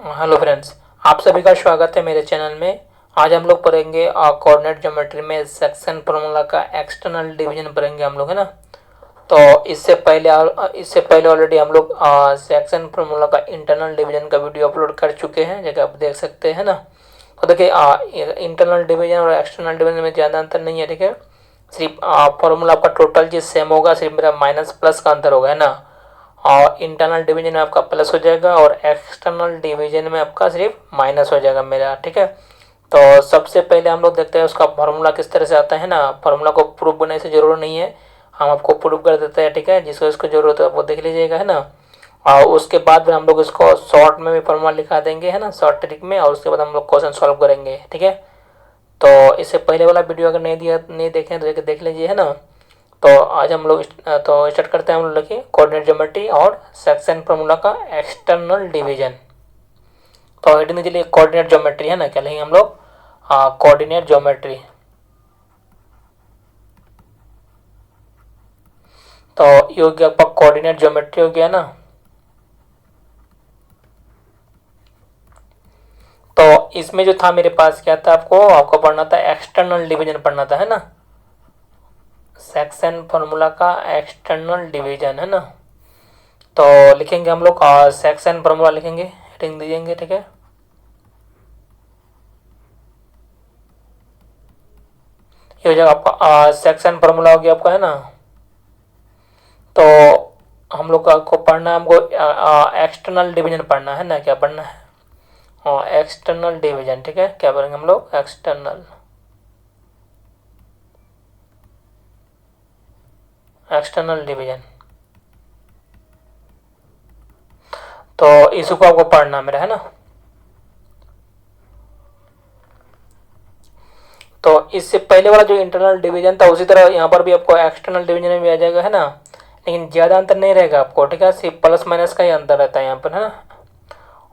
Hello friends, आप सभी का स्वागत है मेरे चैनल में। आज हम लोग पढ़ेंगे कोऑर्डिनेट ज्योमेट्री में सेक्शन फार्मूला का एक्सटर्नल डिवीजन पढ़ेंगे हम लोग, है ना। तो इससे पहले ऑलरेडी हम लोग सेक्शन फार्मूला का इंटरनल डिवीजन का वीडियो अपलोड कर चुके हैं, जगह आप देख सकते हैं ना। तो देखिए इंटरनल डिवीजन और एक्सटर्नल डिवीजन में ज़्यादा अंतर नहीं है, ठीक है। सिर्फ फार्मूला आपका टोटल चीज़ सेम होगा, सिर्फ मेरा माइनस प्लस का अंतर होगा, है ना। और इंटरनल डिवीजन में आपका प्लस हो जाएगा और एक्सटर्नल डिवीजन में आपका सिर्फ माइनस हो जाएगा मेरा, ठीक है। तो सबसे पहले हम लोग देखते हैं उसका फार्मूला किस तरह से आता है ना। फार्मूला को प्रूफ करने से जरूर नहीं है, हम आपको प्रूफ कर देते हैं, ठीक है। जिसको इसको जरूरत है वो देख लीजिएगा, है ना। और उसके बाद फिर हम लोग इसको शॉर्ट में भी फार्मूला लिखा देंगे, है ना, शॉर्ट ट्रिक में। और उसके बाद हम लोग क्वेश्चन सॉल्व करेंगे, ठीक है। तो इससे पहले वाला वीडियो अगर नहीं देखें तो देख लीजिए, है ना। तो आज हम लोग तो स्टार्ट करते हैं। हम लोग लिखिए कोऑर्डिनेट ज्योमेट्री और सेक्शन फार्मूला का एक्सटर्नल डिवीजन। तो हेडिंग दीजिए कोऑर्डिनेट ज्योमेट्री, है ना। क्या लिखेंगे हम लोग? Coordinate geometry. तो ये हो गया आपका कोऑर्डिनेट ज्योमेट्री हो गया ना। तो इसमें जो था मेरे पास क्या था, आपको पढ़ना था एक्सटर्नल डिवीजन पढ़ना था, है ना। सेक्शन फार्मूला का एक्सटर्नल डिवीजन, है ना। तो लिखेंगे हम लोग सेक्शन फार्मूला लिखेंगे, हेडिंग दीजिएंगे, ठीक है। ये हो जाएगा आपका सेक्शन फार्मूला हो गया आपका, है ना। तो हम लोग को पढ़ना है, हमको एक्सटर्नल डिवीजन पढ़ना है ना। क्या पढ़ना है? एक्सटर्नल डिवीजन, ठीक है। क्या पढ़ेंगे हम लोग? External division. तो इसको आपको पढ़ना मेरा, है ना। तो इससे पहले वाला जो इंटरनल डिवीजन था उसी तरह यहाँ पर भी आपको एक्सटर्नल डिवीजन में भी आ जाएगा, है ना। लेकिन ज़्यादा अंतर नहीं रहेगा आपको, ठीक है। सिर्फ प्लस माइनस का ही अंतर रहता है यहाँ पर, है ना।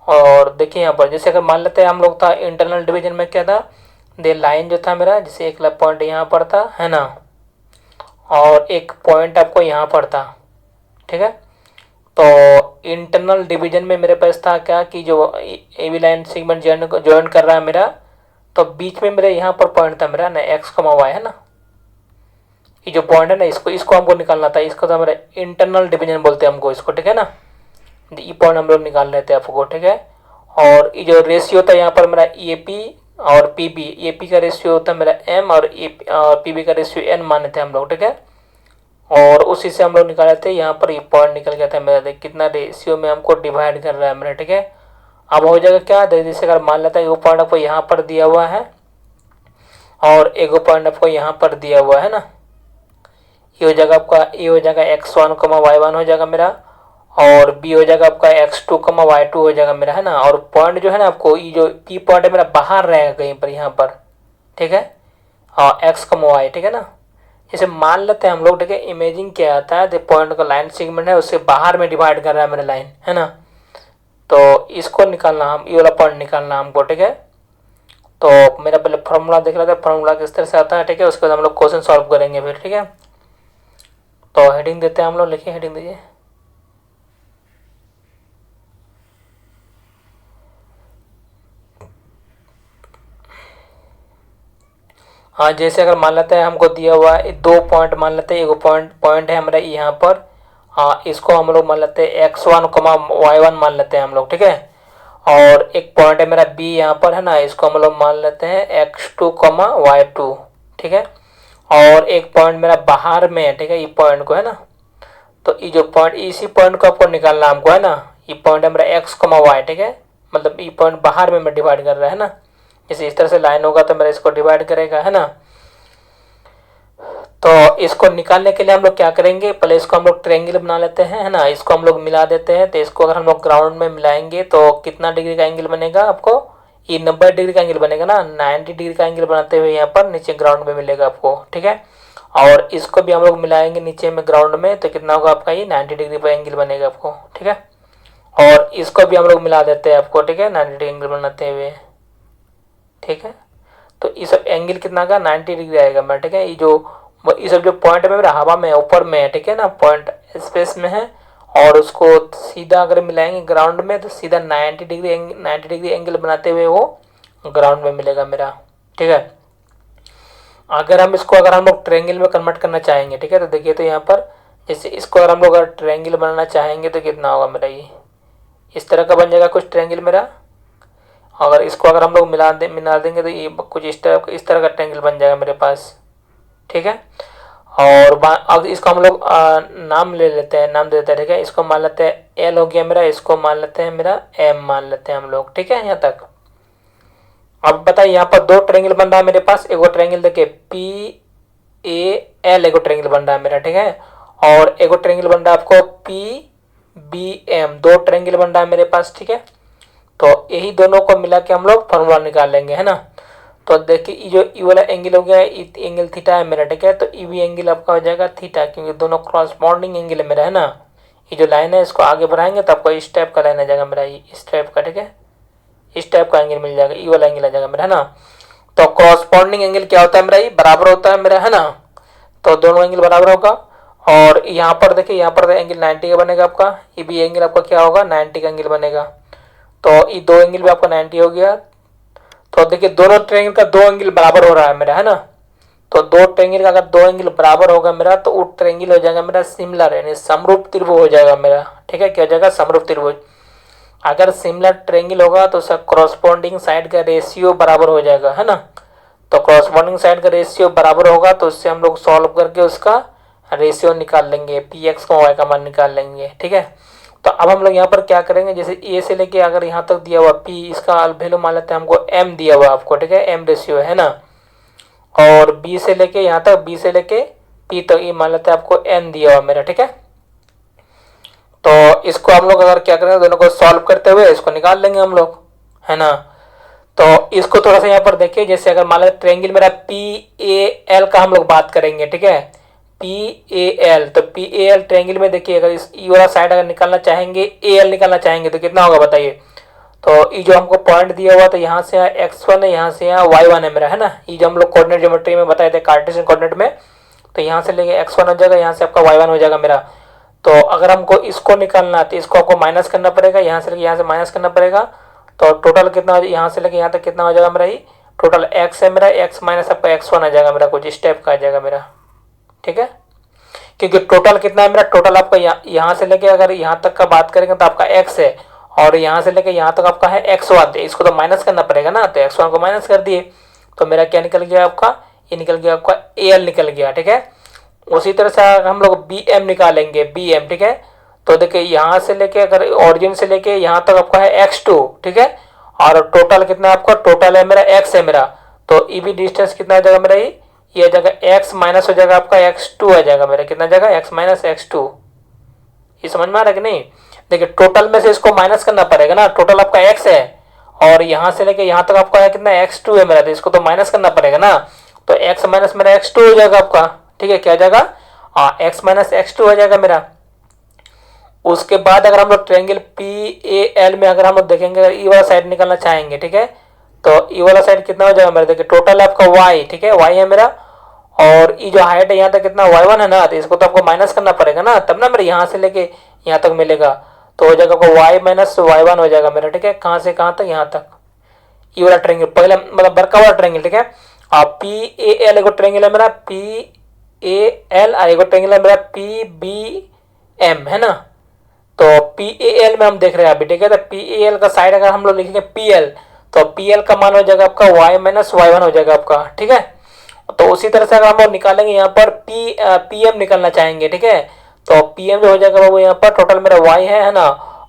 और देखिए यहाँ पर जैसे अगर मान लेते हैं हम लोग था इंटरनल डिवीजन में क्या था, दे लाइन जो था मेरा, जैसे एक पॉइंट यहाँ पर था, है ना। और एक पॉइंट आपको यहाँ पर था, ठीक है। तो इंटरनल डिवीजन में मेरे पास था क्या कि जो A B line segment join कर रहा है मेरा, तो बीच में मेरे यहाँ पर पॉइंट था मेरा ना, एक्स कमा वाई, है ना। ये जो पॉइंट है ना, इसको हमको निकालना था। इसको तो मेरा इंटरनल डिवीजन बोलते हैं हमको इसको, ठीक है ना। ये पॉइंट हम लोग निकाल लेते हैं आपको, ठीक है। और ये जो रेशियो था यहाँ पर मेरा ए पी और पी बी, ए पी का रेशियो होता है मेरा एम और पी बी का रेशियो एन माने थे हम लोग, ठीक है। और उसी से हम लोग निकाले थे, यहाँ पर ये पॉइंट निकल गया था मेरा। देख कितना रेशियो में हमको डिवाइड कर रहा है मेरा, ठीक है। अब हो जाएगा क्या, जैसे अगर मान लेता है वो पॉइंट आपको यहाँ पर दिया हुआ है और एक पॉइंट आपको यहाँ पर दिया हुआ है ना। ये हो जाएगा आपका, ये हो जाएगा x1 y1 हो जाएगा मेरा, और बी हो जाएगा आपका x2 y2 हो जाएगा मेरा, है ना। और पॉइंट जो है ना आपको, ये जो पी पॉइंट है मेरा बाहर रहेगा कहीं पर यहाँ पर, ठीक है। हाँ, x y, ठीक है ना। जैसे मान लेते हैं हम लोग, ठीक है, इमेजिंग क्या आता है, पॉइंट का लाइन सेगमेंट है उससे बाहर में डिवाइड कर रहा है मेरा लाइन, है ना। तो इसको निकालना, हम ये वाला पॉइंट निकालना हमको, ठीक है। तो मेरा पहले फॉर्मूला देख लेते हैं, फॉर्मूला किस तरह से आता है, ठीक है। उसके बाद हम लोग क्वेश्चन सॉल्व करेंगे फिर, ठीक है। तो हेडिंग देते हैं हम लोग, लिखिए हेडिंग दीजिए। हाँ, जैसे अगर मान लेते हैं हमको दिया हुआ है दो पॉइंट, मान लेते हैं एक पॉइंट है हमारा यहाँ पर। हाँ, इसको हम लोग मान लेते हैं x1 y1 मान लेते हैं हम लोग, ठीक है। और एक पॉइंट है मेरा b यहाँ पर, है ना, इसको हम लोग मान लेते हैं x2 y2, ठीक है। और एक पॉइंट मेरा बाहर में है, ठीक है, ये पॉइंट को, है ना। तो ये जो पॉइंट, इसी पॉइंट को आपको निकालना हमको, है ना। ये पॉइंट है मेरा x y, ठीक है। मतलब ये पॉइंट बाहर में मैं डिवाइड कर रहा है ना। जैसे इस तरह से लाइन होगा तो मेरा इसको डिवाइड करेगा, है ना। तो इसको निकालने के लिए हम लोग क्या करेंगे, पहले इसको हम लोग ट्रायंगल बना लेते हैं, है ना। इसको हम लोग मिला देते हैं। तो इसको अगर हम लोग ग्राउंड में मिलाएंगे तो कितना डिग्री का एंगल बनेगा आपको? ये 90 डिग्री का एंगल बनेगा ना। 90 डिग्री का एंगल बनाते हुए यहाँ पर नीचे ग्राउंड में मिलेगा आपको, ठीक है। और इसको भी हम लोग मिलाएंगे नीचे में ग्राउंड में, तो कितना होगा आपका? ये 90 डिग्री का एंगल बनेगा आपको, ठीक है। और इसको भी हम लोग मिला देते हैं आपको, ठीक है, 90 डिग्री एंगल बनाते हुए, ठीक है। तो ये सब एंगल कितना का 90 डिग्री आएगा मेरा, ठीक है। ये सब जो पॉइंट है मेरा हवा में ऊपर में है, ठीक है ना, पॉइंट स्पेस में है। और उसको सीधा अगर मिलाएंगे ग्राउंड में तो सीधा 90 डिग्री एंगल बनाते हुए वो ग्राउंड में मिलेगा मेरा। ठीक है, अगर हम लोग ट्रायंगल में कन्वर्ट करना चाहेंगे, ठीक है, तो देखिए तो यहाँ पर जैसे इसको अगर हम लोग ट्रायंगल बनाना चाहेंगे तो कितना होगा मेरा, ये इस तरह का बन जाएगा कुछ ट्रायंगल मेरा। अगर इसको अगर हम लोग मिला देंगे तो ये कुछ इस तरह का ट्रायंगल बन जाएगा मेरे पास। ठीक है, और अब इसको हम लोग नाम ले लेते हैं, नाम दे देते हैं। ठीक है, इसको मान लेते हैं एल हो गया मेरा, इसको मान लेते हैं मेरा एम मान लेते हैं हम लोग। ठीक है, यहाँ तक। अब बताइए यहाँ पर दो ट्रायंगल बन रहा है मेरे पास। एक ट्रायंगल देखिए पी ए एल, एक ट्रायंगल बन रहा है मेरा। ठीक है, और एक ट्रायंगल बन रहा है आपको पी बी एम, दो ट्रायंगल बन रहा है मेरे पास। ठीक है, तो यही दोनों को मिला के हम लोग फॉर्मूला निकाल लेंगे, है ना। तो देखिए जो ई वाला एंगल हो गया, एंगल थीटा है मेरा। ठीक है, तो ई भी एंगल आपका हो जाएगा थीटा, क्योंकि दोनों क्रॉसपॉन्डिंग एंगल है मेरा, है ना। ये जो लाइन है इसको आगे बढ़ाएंगे तो आपको इस टाइप का लाइन आ जाएगा मेरा, इस टाइप का। ठीक है, इस टाइप का एंगल मिल जाएगा, ई वाला एंगल आ जाएगा मेरा, है ना। तो क्रॉसपॉन्डिंग एंगल क्या होता है मेरा, ये बराबर होता है मेरा, है ना। तो दोनों एंगल बराबर होगा। और यहाँ पर देखिए, यहाँ पर एंगल 90 का बनेगा आपका, ये भी एंगल आपका क्या होगा 90 का एंगल बनेगा। तो ये दो एंगल भी आपका 90 हो गया। तो देखिए दोनों ट्रायंगल का दो एंगल बराबर हो रहा है मेरा, है ना। तो दो ट्रायंगल का अगर दो एंगल बराबर होगा मेरा तो वो ट्रायंगल हो जाएगा मेरा सिमिलर, यानी समरूप त्रिभुज हो जाएगा मेरा। ठीक है, क्या हो जाएगा समरूप त्रिभुज। अगर सिमिलर ट्रायंगल होगा तो उसका क्रॉसपॉन्डिंग साइड का रेशियो बराबर हो जाएगा, है ना। तो क्रॉसपॉन्डिंग साइड का रेशियो बराबर होगा तो उससे हम लोग सॉल्व करके उसका रेशियो निकाल लेंगे, पी एक्स का वाई का मान निकाल लेंगे। ठीक है, तो अब हम लोग यहाँ पर क्या करेंगे, जैसे ए से लेके अगर यहाँ तक दिया हुआ पी, इसका वैल्यू मान लेते हैं हमको एम दिया हुआ आपको। ठीक है, एम रेशियो है ना। और बी से लेके यहाँ तक, बी से लेके पी तक ये मान लेते हैं आपको एन दिया हुआ मेरा। ठीक है, तो इसको हम लोग अगर क्या करेंगे, दोनों को सॉल्व करते हुए इसको निकाल लेंगे हम लोग, है ना। तो इसको थोड़ा सा यहाँ पर देखिए, जैसे अगर मान लेते ट्रायंगल मेरा पी ए एल का हम लोग बात करेंगे। ठीक है, पी ए एल, तो पी ए एल ट्रायंगल में देखिए अगर इस ई वाला साइड अगर निकालना चाहेंगे, ए एल निकालना चाहेंगे तो कितना होगा बताइए। तो ये जो हमको पॉइंट दिया हुआ तो यहाँ से x1 है, यहाँ से यहाँ y1 है मेरा, है ना। ये जो हम लोग कोऑर्डिनेट ज्योमेट्री में बताए थे कार्टेशियन कोऑर्डिनेट में, तो यहाँ से लेके x1 हो जाएगा, यहाँ से आपका y1 हो जाएगा मेरा। तो अगर हमको इसको निकालना है तो इसको आपको माइनस करना पड़ेगा, यहाँ से लेके यहाँ से माइनस करना पड़ेगा। तो टोटल कितना हो जाएगा, यहाँ से लेके यहाँ तक कितना हो जाएगा मेरा, ये टोटल x है मेरा, x माइनस आपका x1 आ जाएगा मेरा, कुछ इस टाइप का आ जाएगा मेरा। ठीक है, क्योंकि टोटल कितना है मेरा, टोटल आपका यहाँ से लेके अगर यहाँ तक का बात करेंगे तो आपका x है, और यहाँ से लेके यहाँ तक आपका है x1, इसको तो माइनस करना पड़ेगा ना। तो x1 को माइनस कर दिए तो मेरा क्या निकल गया आपका, ये निकल गया आपका al निकल गया। ठीक है, उसी तरह से हम लोग bm निकालेंगे, bm। ठीक है, तो देखिए यहाँ से लेके अगर ऑरिजिन से लेके यहाँ तक आपका है x2। ठीक है, और टोटल कितना आपका, टोटल है मेरा x है मेरा। तो ये भी डिस्टेंस कितना आ जाएगा मेरा, ये आ जाएगा x माइनस हो जाएगा आपका x2 आ जाएगा मेरा, कितना जाएगा x माइनस x2। ये समझ में आ रहा है कि नहीं। देखिए टोटल में से इसको माइनस करना पड़ेगा ना, टोटल आपका x है और यहाँ से लेके यहाँ तक आपका है कितना x2 है मेरा, तो इसको तो माइनस करना पड़ेगा ना। तो x माइनस मेरा x2 हो जाएगा आपका। ठीक है, क्या हो जाएगा, x माइनस x2 हो जाएगा मेरा। उसके बाद अगर हम लोग ट्रायंगल PAL में अगर हम लोग देखेंगे, अगर ई वाला साइड निकालना चाहेंगे, ठीक है, तो ई वाला साइड कितना हो जाएगा मेरा, देखिए टोटल आपका y। ठीक है, y है मेरा, और ये जो हाइट है यहाँ तक कितना y1 है ना, तो इसको तो आपको माइनस करना पड़ेगा ना, तब ना मेरे यहाँ से लेके यहाँ तक मिलेगा। तो हो जाएगा आपको y माइनस y1 हो जाएगा मेरा। ठीक है, कहाँ से कहाँ तक, यहाँ तक ये वाला ट्रायंगल, पहले मतलब बड़का वाला ट्रायंगल। ठीक है, और PAL एगो ट्रायंगल है मेरा, PAL, और एगो ट्रायंगल है मेरा PBM, है ना। तो PAL में हम देख रहे हैं अभी। ठीक है, तो PAL का साइड अगर हम लोग लिखेंगे PL, तो PL का मान हो जाएगा आपका y माइनस y1 हो जाएगा आपका। ठीक है, तो उसी तरह से अगर हम लोग निकालेंगे यहाँ पर PM निकालना चाहेंगे। ठीक है, तो PM जो हो जाएगा बाबू यहाँ पर टोटल मेरा y है ना,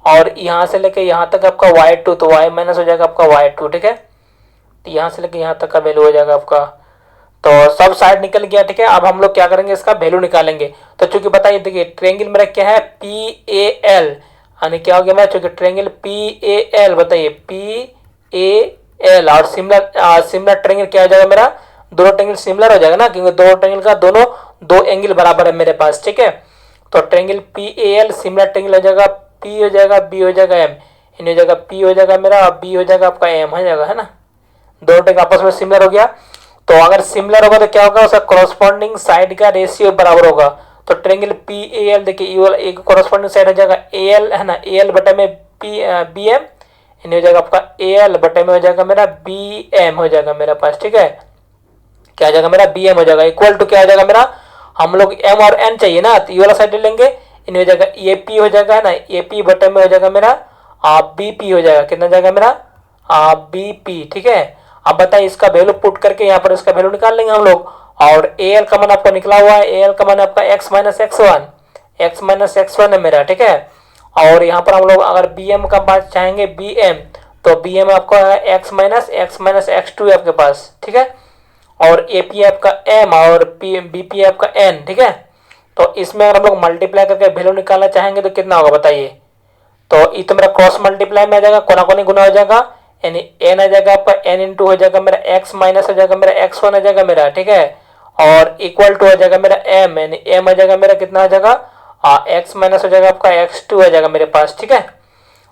और यहाँ से लेके यहाँ तक आपका y2, तो y माइनस हो जाएगा आपका y2। ठीक है, तो यहाँ से लेके यहाँ तक का वैल्यू हो जाएगा आपका। तो सब साइड निकल गया। ठीक है, अब हम लोग क्या करेंगे, इसका वैल्यू निकालेंगे। तो चूंकि बताइए देखिए ट्रायंगल मेरा क्या है PAL, यानी क्या हो गया मेरा, चूंकि ट्रायंगल PAL, बताइए PAL, और सिमिलर ट्रायंगल क्या हो जाएगा मेरा, दोनों ट्रायंगल सिमिलर हो जाएगा ना, क्योंकि दोनों ट्रायंगल का दोनों दो एंगल बराबर है मेरे पास। ठीक है, तो ट्रायंगल PAL सिमिलर ट्रायंगल हो जाएगा, P हो जाएगा, B हो जाएगा, M, इन हो जाएगा, P हो जाएगा मेरा, और B हो जाएगा आपका M हो जाएगा, है ना। दोनों ट्रायंगल आपस में सिमिलर हो गया। तो अगर सिमिलर होगा तो क्या होगा, उसका कॉरस्पॉन्डिंग साइड का रेशियो बराबर होगा। तो ट्रेंगल पी ए एल देखिए ये वाला एक कॉरस्पॉन्डिंग साइड हो जाएगा ए एल है ना, ए एल बटे में पी बी एम, यानी हो जाएगा आपका ए एल बटे में हो जाएगा मेरा बी एम हो जाएगा मेरे पास। ठीक है, क्या आ जाएगा मेरा बी एम हो जाएगा इक्वल टू क्या आ जाएगा मेरा, हम लोग एम और एन चाहिए ना, तो ये वाला साइड ले लेंगे, यानी हो जाएगा ए पी हो जाएगा है ना, ए पी बटे में हो जाएगा मेरा बी पी हो जाएगा, कितना जाएगा मेरा बी पी। ठीक है, अब बताइए इसका वैल्यू पुट करके यहाँ पर इसका वैल्यू निकाल लेंगे हम लोग। और ए एल का मान आपको निकला हुआ है, ए एल का मान आपका x minus x one, x minus x one है मेरा। ठीक है, और यहाँ पर हम लोग अगर बी एम का बात चाहेंगे बी एम, तो बी एम आपका है एक्स माइनस एक्स टू है आपके पास। ठीक है, और ए पी आपका एम और बी पी आपका एन। ठीक है, तो इसमें अगर हम लोग मल्टीप्लाई करके वैल्यू निकालना चाहेंगे तो कितना होगा बताइए, तो ये तो मेरा क्रॉस मल्टीप्लाई में आ जाएगा, कोना कोनी गुना हो जाएगा, यानी एन आ जाएगा आपका एन इंटू हो जाएगा मेरा एक्स माइनस हो जाएगा मेरा एक्स वन आ जाएगा मेरा। ठीक है, और इक्वल टू हो जाएगा मेरा एम, यानी एम आ जाएगा मेरा कितना आ जाएगा एक्स माइनस हो जाएगा आपका एक्स टू आ जाएगा मेरे पास। ठीक है,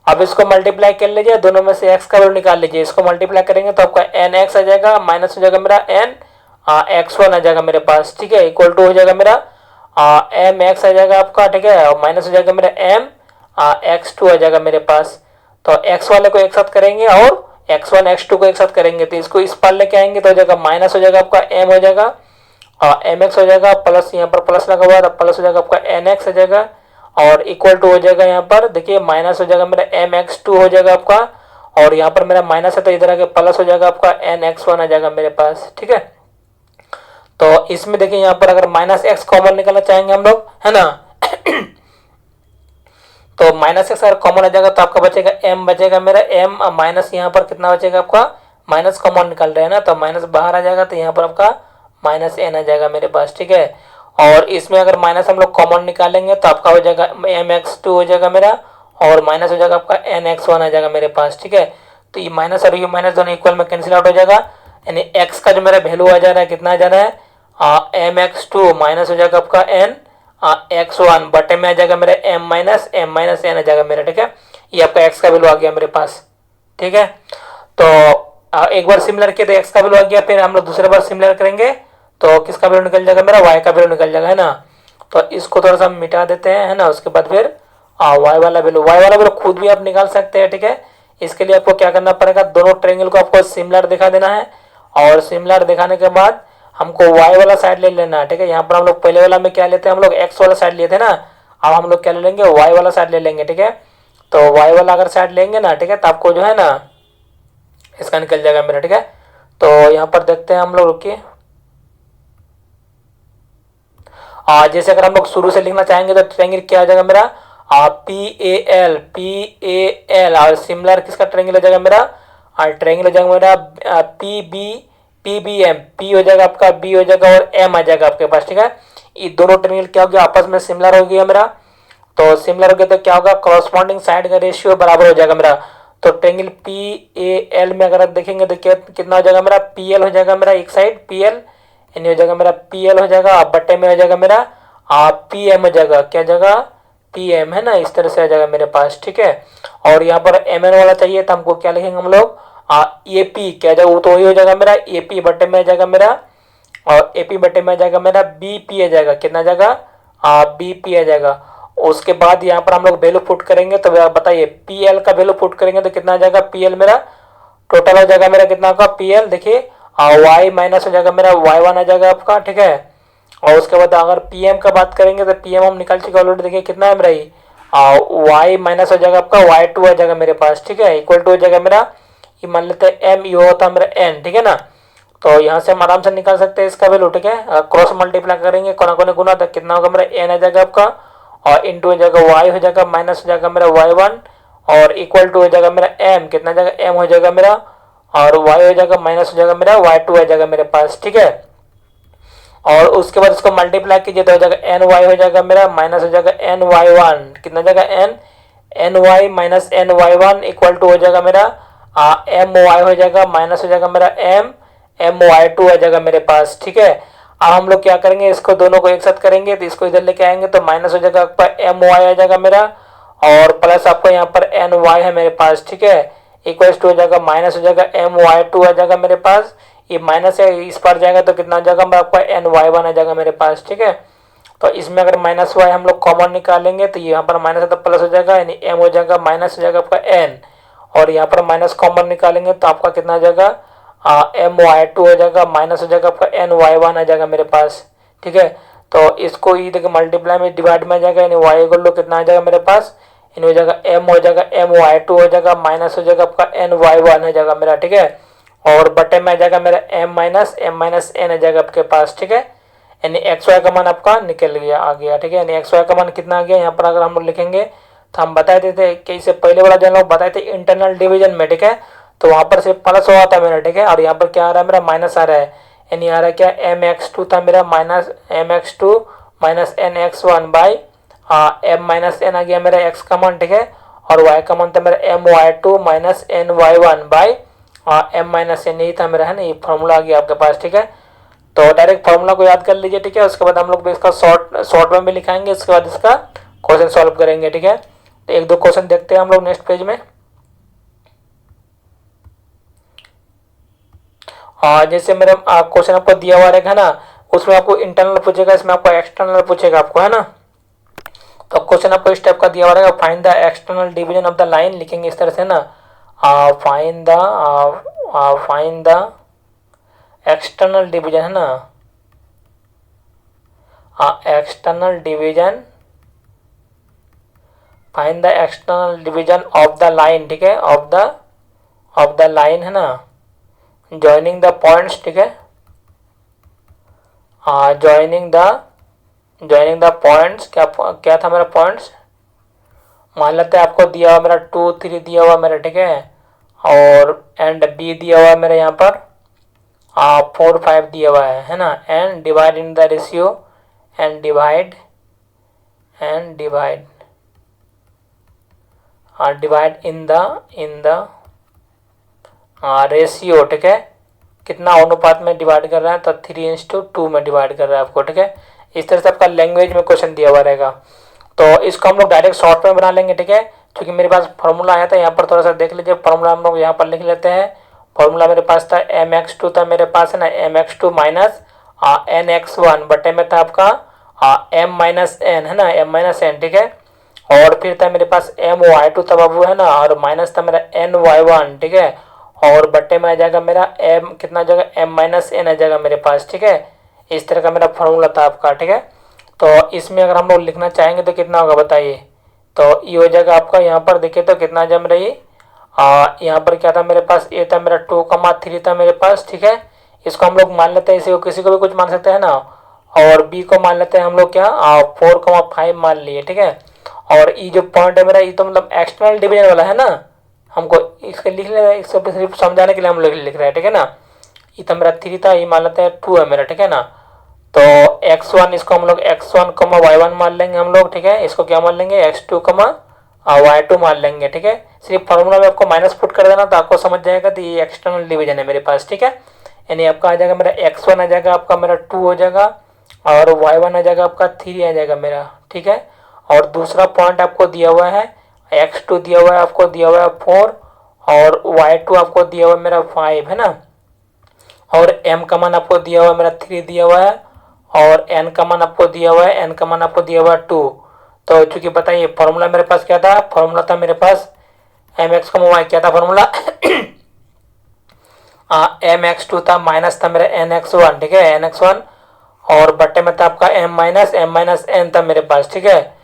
अब इसको मल्टीप्लाई कर लीजिए, दोनों में से एक्स का वैल्यू निकाल लीजिए, इसको मल्टीप्लाई करेंगे तो आपका एन एक्स आ जाएगा, माइनस हो जाएगा मेरा एन एक्स वन आ जाएगा मेरे पास। ठीक है, इक्वल टू हो जाएगा मेरा एम एक्स आ जाएगा आपका। ठीक है, और माइनस हो जाएगा मेरा एम एक्स टू आ जाएगा मेरे पास। तो एक्स वाले को एक साथ करेंगे और एक्स वन एक्स टू को एक साथ करेंगे, तो इसको इस पार लेके आएंगे तो हो जाएगा माइनस हो जाएगा आपका एम हो जाएगा एम एक्स हो जाएगा, प्लस यहाँ पर प्लस लगा हुआ है तो प्लस हो जाएगा आपका एन एक्स हो जाएगा, और इक्वल टू हो जाएगा यहाँ पर देखिए माइनस हो जाएगा मेरा एम एक्स टू हो जाएगा आपका, और यहाँ पर मेरा माइनस है तो इधर आके प्लस हो जाएगा आपका एन एक्स वन आ जाएगा मेरे पास। ठीक है, तो इसमें देखिए यहाँ पर अगर माइनस एक्स कॉमन निकालना चाहेंगे हम लोग है ना तो माइनस एक्स अगर कॉमन आ जाएगा तो आपका बचेगा एम बचेगा मेरा एम, माइनस यहाँ पर कितना बचेगा आपका माइनस कॉमन निकाल रहे हैं ना, तो माइनस बाहर आ जाएगा तो यहाँ पर आपका माइनस एन आ जाएगा मेरे पास। ठीक है, और इसमें अगर माइनस हम लोग कॉमन निकालेंगे तो आपका हो जाएगा एम एक्स टू हो जाएगा मेरा, और माइनस हो जाएगा आपका एन एक्स वन आ जाएगा मेरे पास। ठीक है, तो ये माइनस और ये माइनस दोनों इक्वल में कैंसिल आउट हो जाएगा, यानी एक्स का जो मेरा वैल्यू आ जा रहा है कितना आ जा रहा है एम एक्स टू माइनस हो जाएगा आपका एन एक्स वन बटे में आ जाएगा मेरा एम माइनस एन आ जाएगा मेरा। ठीक है, ये आपका एक्स का वैल्यू आ गया मेरे पास। ठीक है, तो एक बार सिमिलर किया तो एक्स का वैल्यू आ गया, फिर हम लोग दूसरे बार सिमिलर करेंगे तो किसका वैल्यू निकल जाएगा मेरा वाई का वैल्यू निकल जाएगा है ना, तो इसको थोड़ा सा मिटा देते हैं है ना, उसके बाद फिर वाई वाला वैल्यू खुद भी आप निकाल सकते हैं। ठीक है, इसके लिए आपको क्या करना पड़ेगा, दोनों ट्रायंगल को आपको सिमिलर दिखा देना है, और सिमिलर दिखाने के बाद हमको y वाला साइड ले लेना है। ठीक है, यहाँ पर हम लोग पहले वाला में क्या लेते हैं, हम लोग x वाला साइड लिए थे ना, अब हम लोग क्या ले लेंगे y वाला साइड ले लेंगे। ठीक है, तो y वाला अगर साइड लेंगे ना, ठीक है, तो आपको जो है ना इसका निकल जाएगा मेरा। ठीक है, तो यहाँ पर देखते हैं हम लोग, रुकिए, जैसे अगर हम लोग शुरू से लिखना चाहेंगे तो ट्रायंगल क्या आ जाएगा मेरा पी ए एल, और सिमिलर किसका ट्रायंगल हो जाएगा मेरा ट्रायंगल हो जाएगा मेरा पी बी एम, पी हो जाएगा आपका, बी हो जाएगा और एम आ जाएगा आपके पास। ठीक है, ये दोनों ट्रायंगल क्या हो गया आपस में सिमिलर हो गया मेरा, तो सिमिलर हो गया तो क्या होगा कॉरस्पॉन्डिंग साइड का रेशियो बराबर हो जाएगा मेरा। तो ट्रायंगल पी ए एल में अगर आप देखेंगे तो कितना हो जाएगा मेरा पी एल हो जाएगा मेरा एक साइड पी एल, यानी हो जाएगा मेरा पी एल हो जाएगा, बट्टे में हो जाएगा मेरा पी एम हो जाएगा, क्या जगह पी एम है ना, इस तरह से आ जाएगा मेरे पास। ठीक है, और यहाँ पर एम एन वाला चाहिए तो हमको क्या लिखेंगे हम लोग ए पी, क्या जाएगा वो तो वही हो जाएगा मेरा ए पी बट्टे में आ जाएगा मेरा, और ए पी बट्टे में आ जाएगा मेरा बी पी आ जाएगा, कितना जाएगा बी पी आ जाएगा। उसके बाद यहाँ पर हम लोग वैल्यू पुट करेंगे तो बताइए पी एल का वैल्यू पुट करेंगे तो कितना आ जाएगा पी एल मेरा टोटल हो जाएगा मेरा कितना होगा पी एल, देखिए वाई माइनस हो जाएगा मेरा वाई वन आ जाएगा आपका। ठीक है, और उसके बाद अगर पी एम का बात करेंगे तो पी एम हम निकाल चुके ऑलरेडी, देखिए कितना है मेरा ये वाई माइनस हो जाएगा आपका वाई टू आ जाएगा मेरे पास। ठीक है, इक्वल टू हो जाएगा मेरा, ये मान लेते हैं एम यू होता है मेरा एन। ठीक है ना, तो यहाँ से हम आराम से निकाल सकते हैं इसका वैल्यू। ठीक है, क्रॉस मल्टीप्लाई करेंगे कोना कोने गुना तो कितना होगा मेरा एन आ जाएगा आपका, और इंटू हो जाएगा वाई हो जाएगा, माइनस हो जाएगा मेरा वाई वन, और इक्वल टू हो जाएगा मेरा एम, कितना जाएगा एम हो जाएगा मेरा, और वाई हो जाएगा माइनस हो जाएगा मेरा वाई टू आ जाएगा मेरे पास। ठीक है, और उसके बाद इसको मल्टीप्लाई कीजिए तो हो जाएगा एन वाई हो जाएगा मेरा, माइनस हो जाएगा एन वाई वन, कितना जाएगा N Y minus N Y one equal to हो जाएगा मेरा एम वाई हो जाएगा, माइनस हो जाएगा मेरा एम वाई टू आ जाएगा मेरे पास। ठीक है, अब हम लोग क्या करेंगे, इसको दोनों को एक साथ करेंगे तो इसको इधर लेके आएंगे तो माइनस हो जाएगा आपका एम वाई आ जाएगा मेरा, और प्लस आपको यहाँ पर एन वाई है मेरे पास। ठीक है, इक्वल टू हो जाएगा माइनस हो जाएगा एम वाई टू आ जाएगा मेरे पास, ये माइनस है इस पर जाएगा तो कितना आ जाएगा आपका एन वाई वन आ जाएगा मेरे पास। ठीक है, तो इसमें अगर माइनस वाई हम लोग कॉमन निकालेंगे तो यहाँ पर माइनस है तो प्लस हो जाएगा, यानी एम हो जाएगा माइनस हो जाएगा आपका एन, और यहाँ पर माइनस कॉमन निकालेंगे तो आपका कितना हो जाएगा एम वाई टू हो जाएगा, माइनस हो जाएगा आपका एन वाई वन आ जाएगा मेरे पास। ठीक है, तो इसको ये देखिए मल्टीप्लाई में डिवाइड में आ जाएगा, यानी वाई इक्वल टू कितना आ जाएगा मेरे पास, यानी हो जाएगा एम हो जाएगा एम वाई टू हो जाएगा, माइनस हो जाएगा आपका एन वाई वन हो जाएगा मेरा। ठीक है, और बटे में आ जाएगा मेरा एम माइनस एन आ जाएगा आपके पास। ठीक है, यानी एक्स वाई का मान आपका निकल गया आ गया। ठीक है, यानी एक्स वाई का मान कितना आ गया, यहाँ पर अगर हम लोग लिखेंगे तो हम बताए देते कि इससे पहले वाला जो लोग बताए थे इंटरनल डिवीजन में, ठीक है, तो वहां पर सिर्फ प्लस हुआ था मेरा। ठीक है, और यहाँ पर क्या आ रहा है मेरा माइनस आ रहा है, यानी आ रहा है क्या एम एक्स टू था मेरा minus m x two minus N x one by M minus n आ गया मेरा एक्स का मान। ठीक है, और वाई का मान था मेरा M Y two minus N Y one by M minus N, यही था मेरा, है ना, ये फॉर्मूला आ गया आपके पास। ठीक है, तो डायरेक्ट फॉर्मूला को याद कर लीजिए। ठीक है, उसके बाद हम लोग इसका शॉर्ट में भी लिखाएंगे, उसके बाद इसका क्वेश्चन सॉल्व करेंगे। ठीक है, तो एक दो क्वेश्चन देखते हैं हम लोग नेक्स्ट पेज में। जैसे मेरा क्वेश्चन आपको दिया हुआ रहेगा ना, उसमें आपको इंटरनल पूछेगा, इसमें आपको एक्सटर्नल पूछेगा आपको, है ना। तो क्वेश्चन आपको इस टाइप का दिया हुआ रहेगा, find the external division of the line, लिखेंगे इस तरह से ना, फाइंड द एक्सटर्नल डिवीजन, है ना, external division, find the external division of the line. ठीक है, ऑफ द लाइन, है ना, जॉइनिंग द पॉइंट्स। ठीक है, जॉइनिंग द पॉइंट्स, क्या था मेरा पॉइंट्स, मान लेते हैं आपको दिया हुआ मेरा 2 3 दिया हुआ मेरा। ठीक है, और एंड बी दिया हुआ मेरा यहाँ पर 4 5 दिया हुआ है ना, and divide in the ratio, and divide in the ratio. ठीक है, कितना अनुपात में डिवाइड कर रहा है, तो 3:2 में डिवाइड कर रहा है आपको। ठीक है, इस तरह से आपका लैंग्वेज में क्वेश्चन दिया हुआ रहेगा, तो इसको हम लोग डायरेक्ट शॉर्ट में बना लेंगे। ठीक है, क्योंकि मेरे पास फॉर्मूला आया था, यहाँ पर थोड़ा सा देख लीजिए, फॉर्मूला हम लोग यहाँ पर लिख लेते हैं। फॉर्मूला मेरे पास था एम एक्स टू था मेरे पास, है ना, M x two minus N x one बटे में था आपका एम माइनस एन, है ना, एम माइनस एन। ठीक है, और फिर था मेरे पास एम वाई टू था बाबू, है ना, और माइनस था मेरा एन वाई वन। ठीक है, और बट्टे में आ जाएगा मेरा एम कितना आ जाएगा एम माइनस एन आ जाएगा मेरे पास। ठीक है, इस तरह का मेरा फॉर्मूला था आपका। ठीक है, तो इसमें अगर हम लोग लिखना चाहेंगे तो कितना होगा बताइए, तो ये हो जाएगा आपका, यहाँ पर देखिए तो कितना जम रही, यहाँ पर क्या था मेरे पास, ए था मेरा 2,3 था मेरे पास। ठीक है, इसको हम लोग मान लेते हैं, इसी को किसी को भी कुछ मान सकते हैं ना, और बी को मान लेते हैं हम लोग क्या 4,5 मान लिए। ठीक है, और ये जो पॉइंट है मेरा, ये तो मतलब एक्सटर्नल डिवीजन वाला है ना, हमको इसके लिख लेना है, इसको सिर्फ समझाने के लिए हम लोग लिख रहे हैं। ठीक है ना, ये तो मेरा 3 था, ये मान लेते हैं 2 है मेरा। ठीक है ना, तो x1 इसको हम लोग x1, y1 मान लेंगे हम लोग। ठीक है, इसको क्या मान लेंगे x2, y2 मान लेंगे। ठीक है, सिर्फ फॉर्मूला में आपको माइनस पुट कर देना तो आपको समझ जाएगा, तो ये एक्सटर्नल डिवीजन है मेरे पास। ठीक है, यानी आपका आ जाएगा मेरा x1 आ जाएगा आपका मेरा 2 हो जाएगा, और y1 आ जाएगा आपका 3 आ जाएगा मेरा। ठीक है, और दूसरा पॉइंट आपको दिया हुआ है x2 दिया हुआ है, आपको दिया हुआ है 4, और y2 आपको दिया हुआ है मेरा 5, है ना, और m का मान आपको दिया हुआ है मेरा 3 दिया हुआ है, और n का मान आपको दिया हुआ है, n का मान आपको दिया हुआ है 2। तो चूंकि बताइए फॉर्मूला मेरे पास क्या था, फॉर्मूला था मेरे पास एम एक्स का y क्या था फॉर्मूला एम एक्स टू था, माइनस था मेरा एन एक्स वन। ठीक है, एन एक्स वन, और बट्टे में था आपका एम माइनस एन था मेरे पास। ठीक है,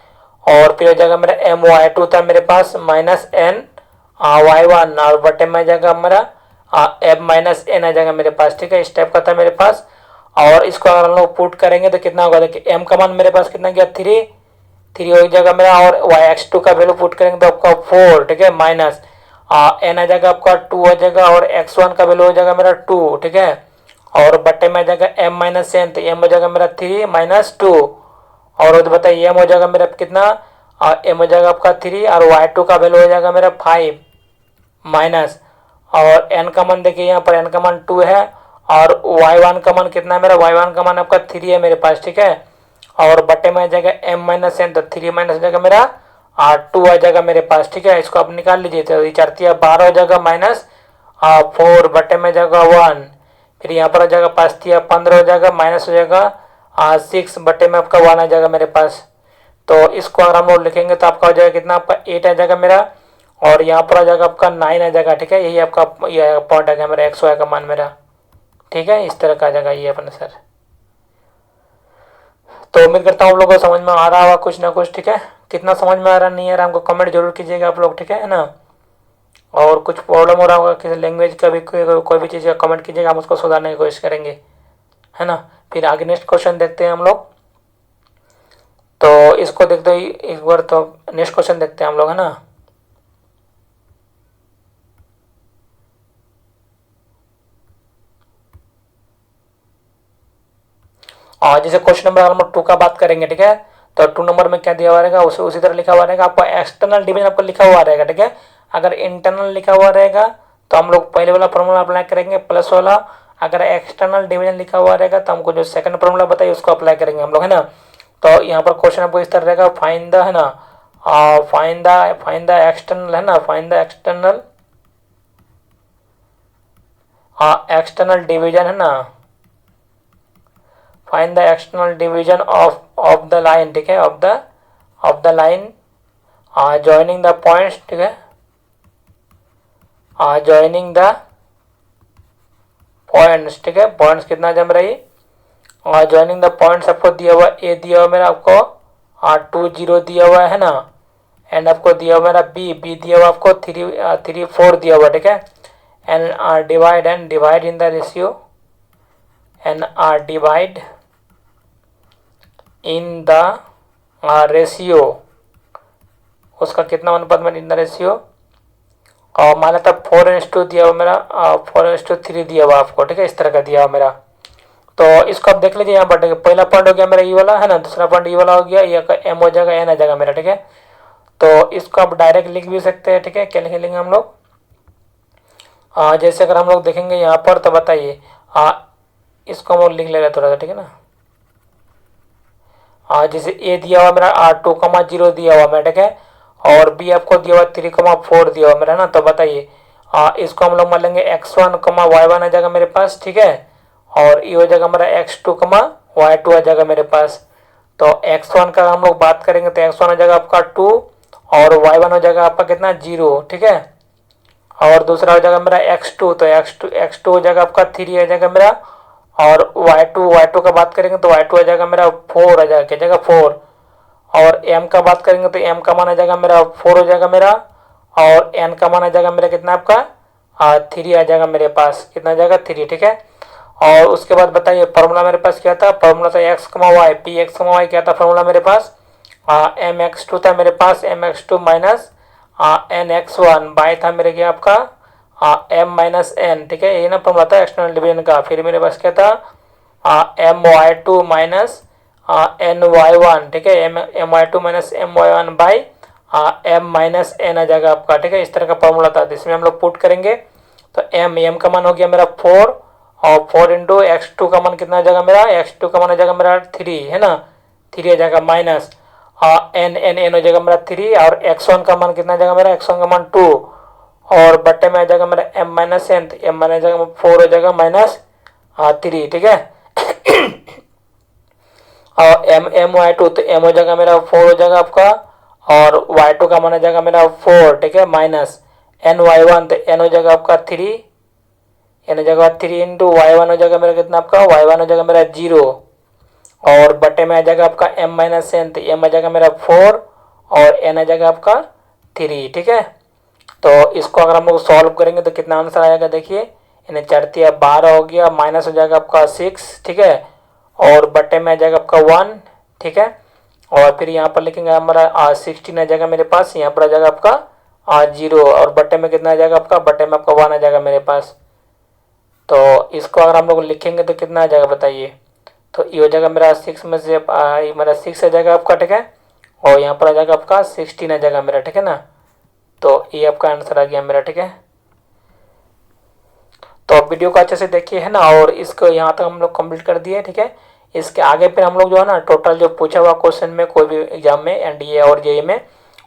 और फिर हो जाएगा मेरा एम वाई टू था मेरे पास माइनस एन वाई वन, और बटे में आ जाएगा मेरा एम माइनस एन आ जाएगा मेरे पास। ठीक है, इस टाइप का था मेरे पास, और इसको अगर हम लोग पुट करेंगे तो कितना होगा, देखिए एम का मान मेरे पास कितना गया 3 हो जाएगा मेरा, और वाई एक्स टू का वैल्यू पुट करेंगे तो आपका 4। ठीक है, माइनस एन आ जाएगा आपका 2 हो जाएगा, और एक्स वन का वैल्यू हो जाएगा मेरा 2। ठीक है, और बट्टे में आ जाएगा एम माइनस एन, तो एम हो जाएगा मेरा 3 माइनस 2, और बताइए एम हो जाएगा मेरा कितना, एम हो जाएगा आपका 3, और वाई टू का वैल्यू हो जाएगा मेरा 5 माइनस, और एन का मान देखिए यहाँ पर एन का मान 2 है, और वाई वन का मान कितना है मेरा, वाई वन का मान आपका 3 है मेरे पास। ठीक है, और बटे में आ जाएगा एम माइनस एन, तो 3 माइनस हो जाएगा मेरा 2 आ जाएगा मेरे पास। ठीक है, इसको आप निकाल लीजिए, तो 4 12 हो जाएगा माइनस 4 बटे में जाएगा 1, फिर यहाँ पर हो जाएगा 5 15 हो जाएगा, माइनस हो जाएगा 6 बटे में आपका 1 आ जाएगा मेरे पास। तो इसको अगर हम लोग लिखेंगे तो आपका हो जाएगा कितना, आपका 8 आ जाएगा मेरा, और यहाँ पर आ जाएगा आपका 9 आ जाएगा। ठीक है, यही आपका ये पॉइंट आ गया मेरा, एक्स वाई का मान मेरा। ठीक है, इस तरह का आ जाएगा ये अपने सर। तो उम्मीद करता हूँ आप लोगों को समझ में आ रहा होगा कुछ ना कुछ। ठीक है, कितना समझ में आ रहा नहीं आ रहा हमको कमेंट जरूर कीजिएगा आप लोग। ठीक है ना, और कुछ प्रॉब्लम हो रहा होगा किसी लैंग्वेज का भी, कोई भी चीज़ का कमेंट कीजिएगा, हम उसको सुधारने की कोशिश करेंगे, है ना। फिर आगे नेक्स्ट क्वेश्चन देखते हैं हम लोग। तो इसको देखते ही एक बार, तो नेक्स्ट क्वेश्चन देखते हैं हम लोग, है ना। और जैसे क्वेश्चन नंबर नंबर 2 का बात करेंगे। ठीक है, तो 2 नंबर में क्या दिया हुआ रहेगा, उसी तरह लिखा हुआ रहेगा आपका एक्सटर्नल डिवीजन आपको लिखा हुआ रहेगा। ठीक है, अगर इंटरनल लिखा हुआ रहेगा तो हम लोग पहले वाला फॉर्मूला अप्लाई करेंगे प्लस वाला, अगर एक्सटर्नल डिवीजन लिखा हुआ रहेगा तो हमको जो सेकंड फॉर्मूला बताइए उसको अप्लाई करेंगे हम लोग, है ना। तो यहाँ पर क्वेश्चन आपको इस तरह रहेगा, फाइंड द, है ना, फाइंड द एक्सटर्नल, है ना, फाइंड द एक्सटर्नल डिवीजन, है ना, find the external division of the line. ठीक है, of the line joining the points. ठीक है, जॉइनिंग द पॉइंट्स। ठीक है, पॉइंट्स कितना जम रही, जॉइनिंग द पॉइंट्स आपको दिया हुआ ए दिया हुआ मेरा आपको 2 0 दिया हुआ है ना, एंड आपको दिया हुआ मेरा बी दिया हुआ आपको 3 4 दिया हुआ। ठीक है, and divide in the ratio, and divide in the ratio, उसका कितना अनुपात में इन द रेशियो, और मान लेता 4:2 दिया हुआ मेरा, 4:3 दिया हुआ आपको। ठीक है, इस तरह का दिया हुआ मेरा। तो इसको आप देख लीजिए, यहाँ पर पहला पॉइंट हो गया मेरा ई वाला, है ना, दूसरा पॉइंट ई वाला हो गया, ये एम हो जाएगा, एन आ जाएगा मेरा। ठीक है, तो इसको आप डायरेक्ट लिख भी सकते हैं। ठीक है, क्या लिखेंगे हम लोग, जैसे अगर हम लोग देखेंगे यहाँ पर तो बताइए, इसको हम लोग लिख ले रहे थोड़ा सा। ठीक है ना, जैसे ए दिया हुआ मेरा 2,0 दिया हुआ मेरा। ठीक है, और बी आपको दिया हुआ 3,4 दिया हुआ मेरा ना। तो बताइए इसको हम लोग मान लेंगे x1, y1 आ जाएगा मेरे पास। ठीक है, और ये हो जाएगा हमारा x2, y2 आ जाएगा मेरे पास। तो x1 का हम लोग बात करेंगे तो x1 हो जाएगा आपका 2, और y1 हो जाएगा आपका कितना 0। ठीक है, और दूसरा हो जाएगा मेरा x2, तो x2 हो जाएगा आपका 3 आ जाएगा मेरा, और y2 का बात करेंगे तो y2 आ जाएगा मेरा 4 आ जाएगा, क्या जाएगा 4, और m का बात करेंगे तो m का मान आ जाएगा मेरा 4 हो जाएगा मेरा, और n का मान आ जाएगा मेरा कितना आपका 3 आ जाएगा मेरे पास, कितना आ जाएगा 3। ठीक है, और उसके बाद बताइए फॉर्मूला मेरे पास क्या था, फॉर्मूला था x, y, P x, y क्या था फॉर्मूला मेरे पास, mx2 था मेरे पास, mx2 माइनस nx1 बाय था मेरे क्या आपका m माइनस n। ठीक है, ये ना फॉर्मूला था एक्सटर्नल डिवीजन का। फिर मेरे पास क्या था my2 माइनस ny1। ठीक है, my2 minus my1 by m minus n आ जाएगा आपका। ठीक है, इस तरह का फॉर्मूला था, इसमें हम लोग पुट करेंगे तो m का मान हो गया मेरा 4, और 4 इंटू x2 का मान कितना आ जाएगा मेरा, x2 का मान आ जाएगा मेरा 3, है ना, 3 आ जाएगा माइनस n हो जाएगा मेरा 3, और x1 का मान कितना आ जाएगा मेरा, x1 का मान 2, और बट्टे में आ जाएगा मेरा m माइनस n, तो m माइनस जाएगा 4 हो जाएगा माइनस 3। ठीक है, और m y2, तो m हो जाएगा मेरा 4 हो जाएगा आपका, और y2 का मान आ जाएगा मेरा 4। ठीक है, माइनस n y1, तो n हो जाएगा आपका 3, n हो जाएगा 3 इंटू y1 हो जाएगा मेरा कितना आपका, y1 हो जाएगा मेरा 0, और बटे में आ जाएगा आपका m माइनस n, तो m आ जाएगा मेरा 4, और n आ जाएगा आपका 3। ठीक है, तो इसको अगर हम लोग सॉल्व करेंगे तो कितना आंसर आएगा, देखिए इन्हें 4 12 हो गया, माइनस हो जाएगा आपका 6। ठीक है, और बटे में आ जाएगा आपका 1। ठीक है, और फिर यहाँ पर लिखेंगे हमारा 16 आ जाएगा मेरे पास, यहाँ पर आ जाएगा आपका 0, और बटे में कितना आ जाएगा आपका, बटे में आपका 1 आ जाएगा मेरे पास। तो इसको अगर हम लोग लिखेंगे तो कितना आ जाएगा बताइए, तो ये हो जाएगा मेरा 6 में से मेरा 6 आ जाएगा आपका। ठीक है, और यहाँ पर आ जाएगा आपका 16 आ जाएगा मेरा। ठीक है ना, तो ये आपका आंसर आ गया मेरा। ठीक है, तो वीडियो को अच्छे से देखिए, है ना, और इसको यहाँ तक हम लोग कंप्लीट कर दिए। ठीक है, इसके आगे फिर हम लोग जो है ना टोटल जो पूछा हुआ क्वेश्चन में कोई भी एग्जाम में एनडीए और जेई में,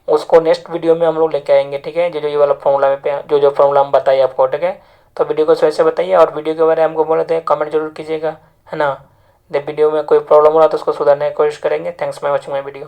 उसको नेक्स्ट वीडियो में हम लोग लेके आएंगे। ठीक है, जो ये वाला फॉर्मूला में जो फॉर्मूला हम बताइए आपको। ठीक है, तो वीडियो को सही से बताइए, और वीडियो के बारे में हमको बोले थे कमेंट जरूर कीजिएगा, है ना। वीडियो में कोई प्रॉब्लम हो रहा तो उसको सुधारने की कोशिश करेंगे। Thanks for watching my video.